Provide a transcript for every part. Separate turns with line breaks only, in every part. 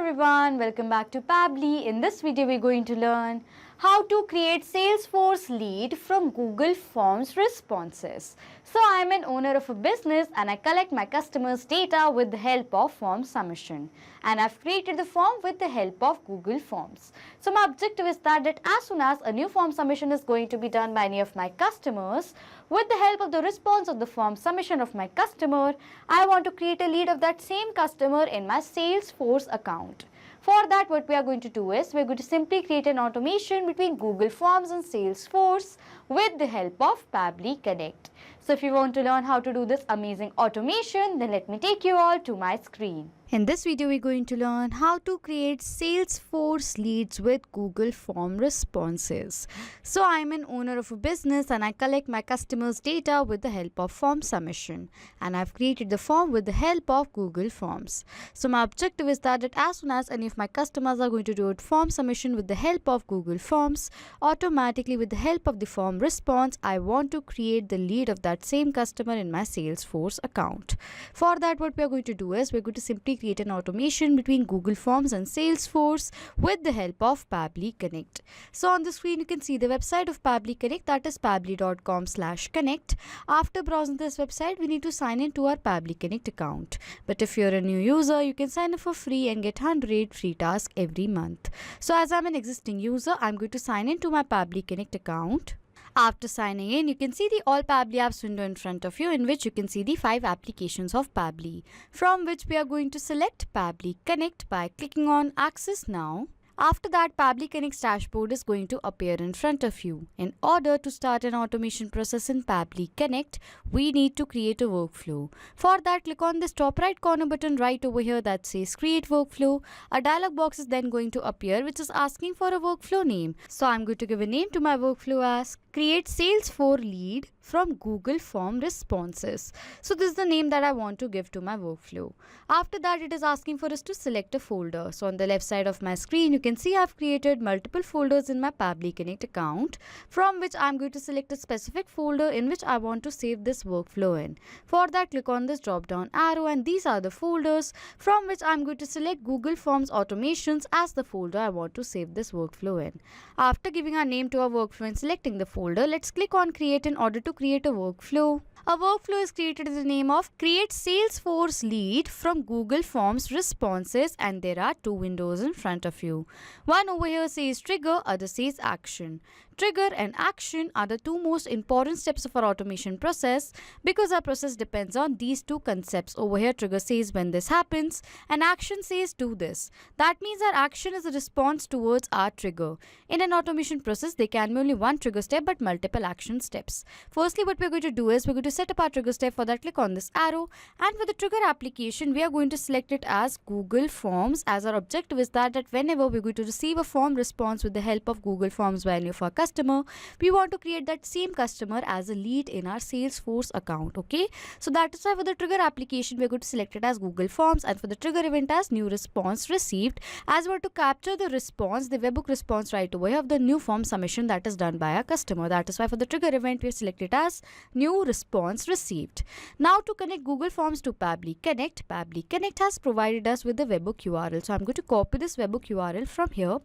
everyone, welcome back to Pabbly. In this video, we're going to learn how to create Salesforce lead from Google Forms responses. So I'm an owner of a business and I collect my customers' data with the help of form submission. And I've created the form with the help of Google Forms. So my objective is that as soon as a new form submission is going to be done by any of my customers, with the help of the response of the form submission of my customer, I want to create a lead of that same customer in my Salesforce account. For that, what we are going to do is we're going to simply create an automation between Google Forms and Salesforce with the help of Pabbly Connect. So if you want to learn how to do this amazing automation, then let me take you all to my screen. In this video, we're going to learn how to create Salesforce leads with Google Form responses. So I'm an owner of a business and I collect my customers' data with the help of form submission. And I've created the form with the help of Google Forms. So my objective is that as soon as any of my customers are going to do a form submission with the help of Google Forms, automatically with the help of the form response, I want to create the lead of that same customer in my Salesforce account. For that, what we are going to do is we're going to simply create an automation between Google Forms and Salesforce with the help of Pabbly Connect. So on the screen, you can see the website of Pabbly Connect, that is pabbly.com/connect. After browsing this website, we need to sign in to our Pabbly Connect account. But if you're a new user, you can sign up for free and get 100 free tasks every month. So as I'm an existing user, I'm going to sign in to my Pabbly Connect account. After signing in, you can see the All Pabbly Apps window in front of you, in which you can see the 5 applications of Pabbly, from which we are going to select Pabbly Connect by clicking on Access Now. After that, Pabbly Connect's dashboard is going to appear in front of you. In order to start an automation process in Pabbly Connect, we need to create a workflow. For that, click on this top right corner button right over here that says Create Workflow. A dialog box is then going to appear which is asking for a workflow name. So I'm going to give a name to my workflow as Create Salesforce Lead from Google Form Responses. So this is the name that I want to give to my workflow. After that, it is asking for us to select a folder. So on the left side of my screen, you can see I've created multiple folders in my Pabbly Connect account, from which I'm going to select a specific folder in which I want to save this workflow in. For that, click on this drop down arrow and these are the folders from which I'm going to select Google Forms Automations as the folder I want to save this workflow in. After giving our name to our workflow and selecting the folder, let's click on Create in order to create a workflow. A workflow is created in the name of Create Salesforce Lead from Google Forms Responses, and there are 2 windows in front of you. One over here says Trigger, other says Action. Trigger and action are the 2 most important steps of our automation process because our process depends on these 2 concepts. Over here, trigger says when this happens and action says do this. That means our action is a response towards our trigger. In an automation process, there can be only one trigger step but multiple action steps. Firstly, what we're going to do is we're going to set up our trigger step. For that, click on this arrow, and for the trigger application, we are going to select it as Google Forms, as our objective is that whenever we're going to receive a form response with the help of Google Forms by any of our customer, we want to create that same customer as a lead in our Salesforce account. Okay, so that is why for the trigger application we're going to select it as Google Forms, and for the trigger event as new response received, as we're to capture the response, the webhook response right away of the new form submission that is done by our customer. That is why for the trigger event we select it as new response received. Now to connect Google Forms to Pabbly Connect, Pabbly Connect has provided us with the webhook URL. So I'm going to copy this webhook URL from here.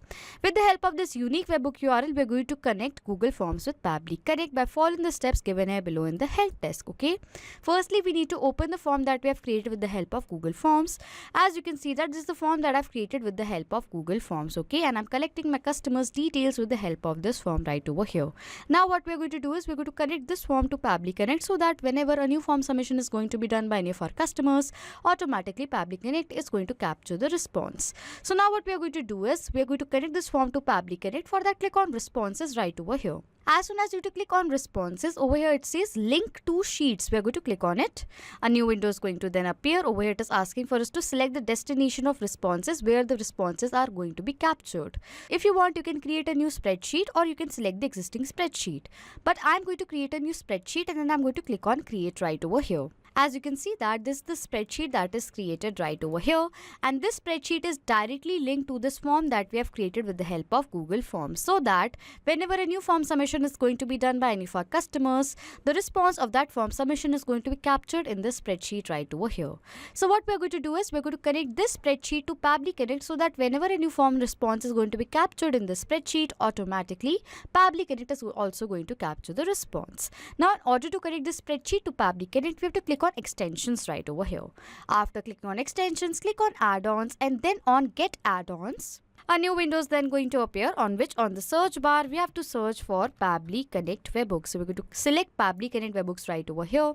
With the help of this unique webhook URL, we're going to connect Google Forms with Pabbly Connect by following the steps given here below in the help desk. Okay, firstly we need to open the form that we have created with the help of Google Forms. As you can see that this is the form that I've created with the help of Google Forms. Okay, and I'm collecting my customers' details with the help of this form right over here. Now what we're going to do is we're going to connect this form to Pabbly Connect so that whenever a new form submission is going to be done by any of our customers, automatically Pabbly Connect is going to capture the response. So now what we are going to do is we are going to connect this form to Pabbly Connect. For that, click on Responses right over here. As soon as you click on Responses, over here it says Link to Sheets. We are going to click on it. A new window is going to then appear. Over here it is asking for us to select the destination of responses where the responses are going to be captured. If you want, you can create a new spreadsheet or you can select the existing spreadsheet. But I'm going to create a new spreadsheet and then I'm going to click on Create right over here. As you can see that this is the spreadsheet that is created right over here, and this spreadsheet is directly linked to this form that we have created with the help of Google Forms, so that whenever a new form submission is going to be done by any of our customers, the response of that form submission is going to be captured in this spreadsheet right over here. So what we're going to do is we're going to connect this spreadsheet to Pabbly Connect, so that whenever a new form response is going to be captured in this spreadsheet, automatically Pabbly Connect is also going to capture the response. Now in order to connect this spreadsheet to Pabbly Connect, we have to click on extensions right over here. After clicking on extensions, click on add-ons and then on get add-ons. A new window is then going to appear, on which on the search bar we have to search for Pabbly Connect Webhooks. So we're going to select Pabbly Connect Webhooks right over here.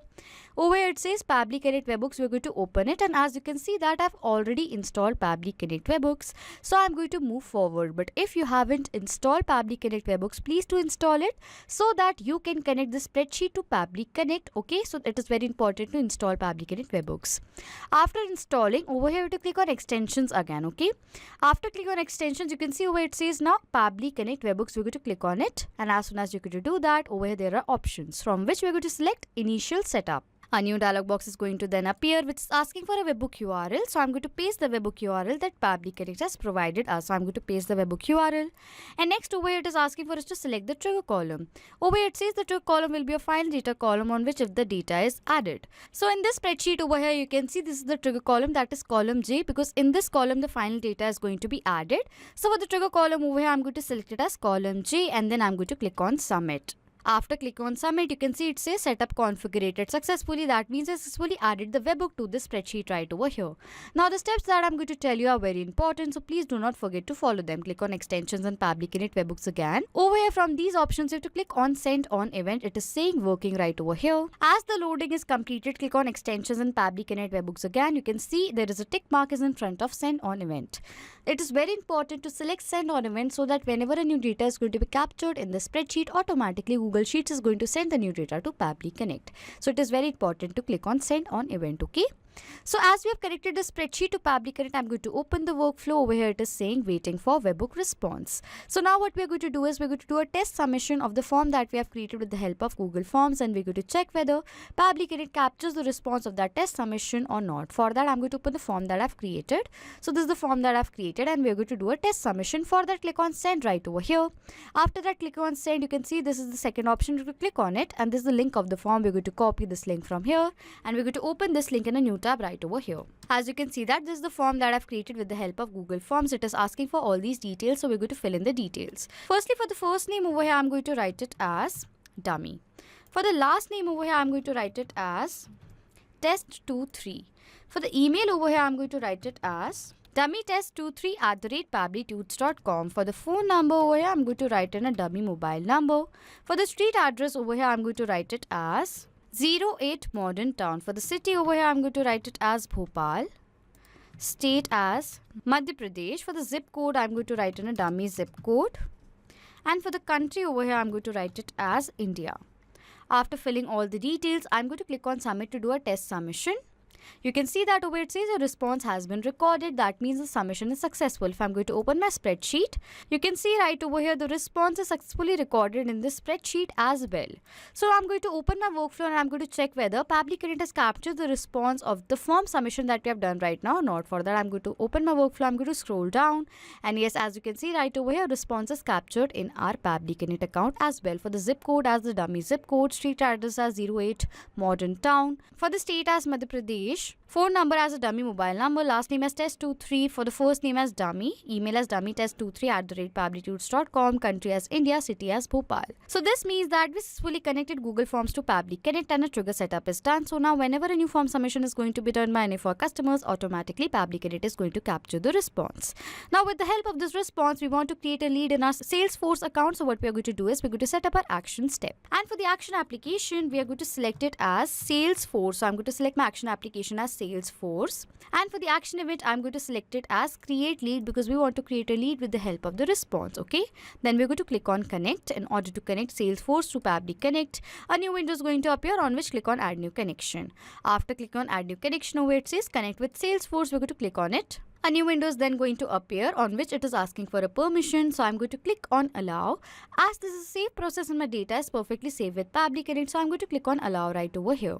Over here it says Pabbly Connect Webhooks. We're going to open it, and as you can see that I've already installed Pabbly Connect Webhooks. So I'm going to move forward. But if you haven't installed Pabbly Connect Webhooks, please do install it so that you can connect the spreadsheet to Pabbly Connect. Okay, so it is very important to install Pabbly Connect Webhooks. After installing, over here to click on extensions again. Okay, after clicking on extensions, you can see over it says now Pabbly Connect Webhooks. We're going to click on it, and as soon as you're going to do that, over here there are options from which we're going to select initial setup. A new dialog box is going to then appear, which is asking for a webhook URL. So I'm going to paste the webhook URL that Pabbly Connect has provided us. So I'm going to paste the webhook URL. And next over here it is asking for us to select the trigger column. Over here it says the trigger column will be a final data column on which if the data is added. So in this spreadsheet over here you can see this is the trigger column, that is column J, because in this column the final data is going to be added. So for the trigger column over here I'm going to select it as column J, and then I'm going to click on submit. After clicking on submit, you can see it says setup configured successfully. That means I successfully added the webhook to this spreadsheet right over here. Now the steps that I'm going to tell you are very important, so please do not forget to follow them. Click on extensions and Pabbly Connect Webhooks again. Over here from these options you have to click on send on event. It is saying working right over here. As the loading is completed, click on extensions and Pabbly Connect Webhooks again. You can see there is a tick mark is in front of send on event. It is very important to select send on event so that whenever a new data is going to be captured in the spreadsheet, automatically Google Sheets is going to send the new data to Pabbly Connect. So it is very important to click on send on event. Okay. So as we have connected the spreadsheet to Pabbly Connect, I'm going to open the workflow. Over here it is saying waiting for webhook response. So now what we're going to do is we're going to do a test submission of the form that we have created with the help of Google Forms, and we're going to check whether Pabbly Connect captures the response of that test submission or not. For that I'm going to open the form that I've created. So this is the form that I've created, and we're going to do a test submission. For that, click on send right over here. After that, click on send. You can see this is the second option. You can click on it, and this is the link of the form. We're going to copy this link from here, and we're going to open this link in a new tab right over here. As you can see that this is the form that I've created with the help of Google Forms. It is asking for all these details, so we're going to fill in the details. Firstly, for the first name over here, I'm going to write it as dummy. For the last name over here, I'm going to write it as test23. For the email over here, I'm going to write it as dummytest23@pabblytunes.com. For the phone number over here, I'm going to write in a dummy mobile number. For the street address over here, I'm going to write it as 08 Modern Town. For the city over here, I'm going to write it as Bhopal. State as Madhya Pradesh. For the zip code, I'm going to write in a dummy zip code. And for the country over here, I'm going to write it as India. After filling all the details, I'm going to click on submit to do a test submission. You can see that over it says a response has been recorded. That means the submission is successful. If I'm going to open my spreadsheet, you can see right over here the response is successfully recorded in this spreadsheet as well. So I'm going to open my workflow and I'm going to check whether Pabbly Connect has captured the response of the form submission that we have done right now or not. For that, I'm going to open my workflow. I'm going to scroll down, and yes, as you can see right over here, response is captured in our Pabbly Connect account as well. For the zip code as the dummy zip code, street address as 08 Modern Town. For the state as Madhya Pradesh, phone number as a dummy mobile number, last name as test23, for the first name as dummy, email as dummytest23@pabblytunes.com, country as India, city as Bhopal. So this means that we successfully connected Google Forms to Pabbly Connect and a trigger setup is done. So now whenever a new form submission is going to be done by any of our customers, automatically Pabbly Connect is going to capture the response. Now with the help of this response, we want to create a lead in our Salesforce account. So what we are going to do is we're going to set up our action step. And for the action application, we are going to select it as Salesforce. So I'm going to select my action application as Salesforce, and for the action event I'm going to select it as create lead because we want to create a lead with the help of the response. Okay, then we're going to click on connect. In order to connect Salesforce to Pabbly Connect, a new window is going to appear on which click on add new connection. After clicking on add new connection, over it says connect with Salesforce. We're going to click on it. A new window is then going to appear on which it is asking for a permission. So I'm going to click on allow. As this is a safe process and my data is perfectly safe with Pabbly Connect, so I'm going to click on allow right over here.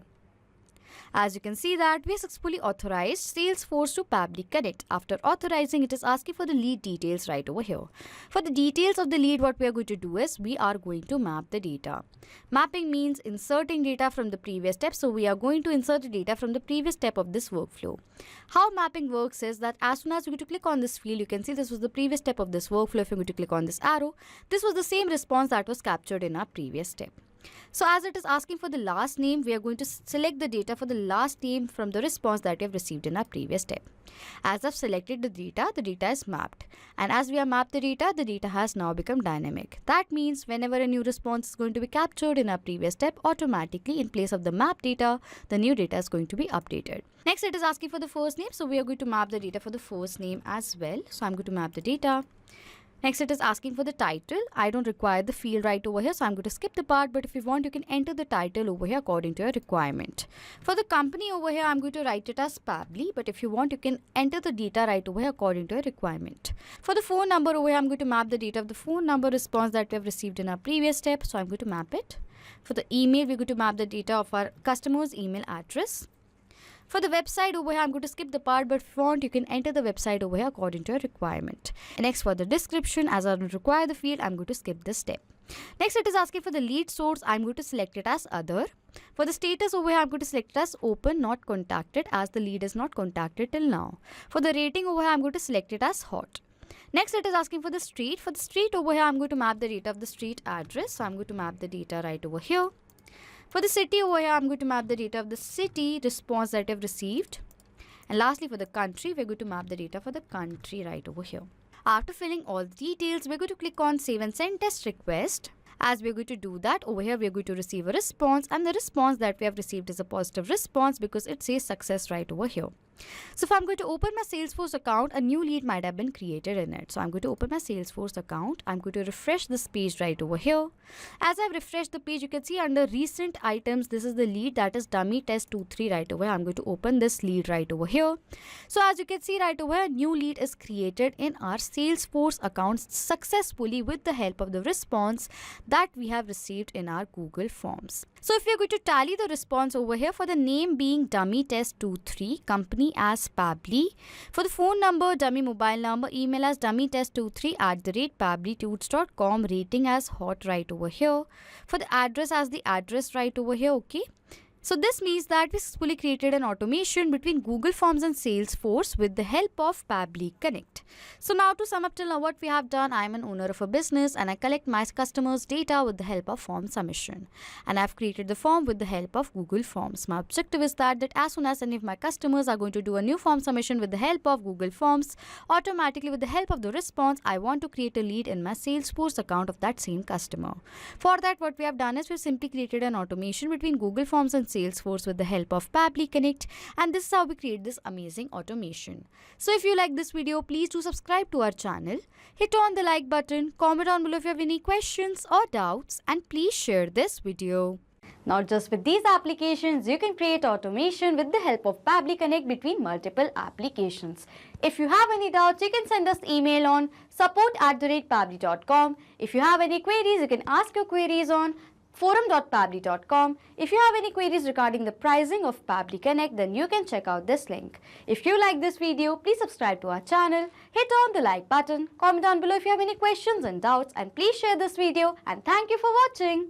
As you can see that we successfully authorized Salesforce to Pabbly Connect. After authorizing, it is asking for the lead details right over here. For the details of the lead, what we are going to do is we are going to map the data. Mapping means inserting data from the previous step. So we are going to insert the data from the previous step of this workflow. How mapping works is that as soon as you go to click on this field, you can see this was the previous step of this workflow. If you go to click on this arrow, this was the same response that was captured in our previous step. So as it is asking for the last name, we are going to select the data for the last name from the response that we have received in our previous step. As I've selected the data is mapped. And as we have mapped the data has now become dynamic. That means whenever a new response is going to be captured in our previous step, automatically in place of the mapped data, the new data is going to be updated. Next, it is asking for the first name. So we are going to map the data for the first name as well. So I'm going to map the data. Next, it is asking for the title. I don't require the field right over here, so I'm going to skip the part. But if you want, you can enter the title over here according to your requirement. For the company over here, I'm going to write it as Pabbly. But if you want, you can enter the data right over here according to your requirement. For the phone number over here, I'm going to map the data of the phone number response that we have received in our previous step. So I'm going to map it. For the email, we're going to map the data of our customer's email address. For the website over here, I'm going to skip the part, but if you want, you can enter the website over here according to your requirement. Next, for the description, as I don't require the field, I'm going to skip this step. Next, it is asking for the lead source. I'm going to select it as other. For the status over here, I'm going to select it as open, not contacted, as the lead is not contacted till now. For the rating over here, I'm going to select it as hot. Next, it is asking for the street. For the street over here, I'm going to map the data of the street address. So I'm going to map the data right over here. For the city over here, I'm going to map the data of the city response that I've received. And lastly, for the country, we're going to map the data for the country right over here. After filling all the details, we're going to click on Save and Send Test Request. As we're going to do that, over here, we're going to receive a response. And the response that we have received is a positive response because it says success right over here. So if I'm going to open my Salesforce account, a new lead might have been created in it. So I'm going to open my Salesforce account. I'm going to refresh this page right over here. As I've refreshed the page, you can see under recent items, this is the lead that is dummy test 23 right over here. I'm going to open this lead right over here. So as you can see right over here, new lead is created in our Salesforce account successfully with the help of the response that we have received in our Google Forms. So if you're going to tally the response over here for the name being dummy test 23, company as Pabbly, for the phone number, dummy mobile number, email as dummy test 23 @pabblytudes.com, rating as hot right over here, for the address as the address right over here. Okay. So this means that we successfully created an automation between Google Forms and Salesforce with the help of Pabbly Connect. So now to sum up till now what we have done, I am an owner of a business and I collect my customers' data with the help of form submission. And I've created the form with the help of Google Forms. My objective is that as soon as any of my customers are going to do a new form submission with the help of Google Forms, automatically with the help of the response, I want to create a lead in my Salesforce account of that same customer. For that, what we have done is we've simply created an automation between Google Forms and Salesforce with the help of Pabbly Connect, and this is how we create this amazing automation. So if you like this video, please do subscribe to our channel, hit on the like button, comment down below if you have any questions or doubts, and please share this video. Not just with these applications, you can create automation with the help of Pabbly Connect between multiple applications. If you have any doubts, you can send us email on support@pabbly.com. If you have any queries, you can ask your queries on forum.pabbly.com. If you have any queries regarding the pricing of Pabbly Connect, then you can check out this link. If you like this video, please subscribe to our channel, hit on the like button, comment down below if you have any questions and doubts, and please share this video, and thank you for watching.